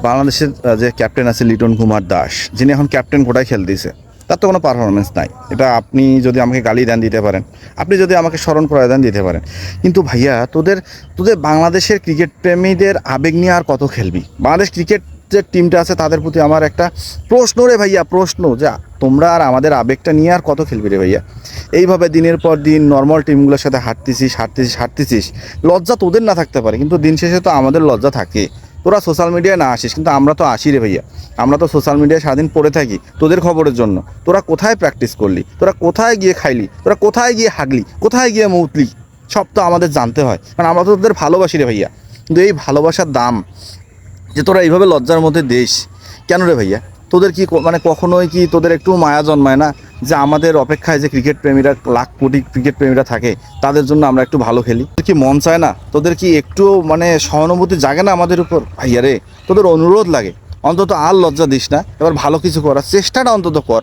বাংলাদেশের যে ক্যাপ্টেন আছে লিটন কুমার দাস, যিনি এখন ক্যাপ্টেন কোটায় খেলতেছে, তার তো কোনো পারফরমেন্স নাই। এটা আপনি যদি আমাকে গালি দেন দিতে পারেন, আপনি যদি আমাকে স্মরণ করে দেন দিতে পারেন, কিন্তু ভাইয়া তোদের তোদের বাংলাদেশের ক্রিকেট প্রেমীদের আবেগ নিয়ে আর কত খেলবি? বাংলাদেশ ক্রিকেট যে টিমটা আছে তাদের প্রতি আমার একটা প্রশ্ন রে ভাইয়া, প্রশ্ন যে তোমরা আর আমাদের আবেগটা নিয়ে আর কত খেলবি রে ভাইয়া? এইভাবে দিনের পর দিন নর্মাল টিমগুলোর সাথে হাঁটতেছিস। লজ্জা তোদের না থাকতে পারে, কিন্তু দিন শেষে তো আমাদের লজ্জা থাকে। তোরা সোশ্যাল মিডিয়ায় না আসিস, কিন্তু আমরা তো আসি রে ভাইয়া। আমরা তো সোশ্যাল মিডিয়ায় সারাদিন পড়ে থাকি তোদের খবরের জন্য। তোরা কোথায় প্র্যাকটিস করলি, তোরা কোথায় গিয়ে খাইলি, তোরা কোথায় গিয়ে হাগলি, কোথায় গিয়ে মুতলি, সব তো আমাদের জানতে হয়, কারণ আমরা তো তোদের ভালোবাসি রে ভাইয়া। কিন্তু এই ভালোবাসার দাম যে তোরা এইভাবে লজ্জার মধ্যে দেশ কেন রে ভাইয়া? তোদের কি মানে কখনোই কি তোদের একটু মায়া জন্মায় না যে আমাদের অপেক্ষায় যে ক্রিকেট প্রেমীরা, লাখ কোটি ক্রিকেট প্রেমীরা থাকে, তাদের জন্য আমরা একটু ভালো খেলি? তোদের কি মন চায় না? তোদের কি একটু মানে সহানুভূতি জাগে না আমাদের উপর? ভাইয়া রে, তোদের অনুরোধ লাগে, অন্তত আর লজ্জা দিস না, এবার ভালো কিছু করার চেষ্টাটা অন্তত কর।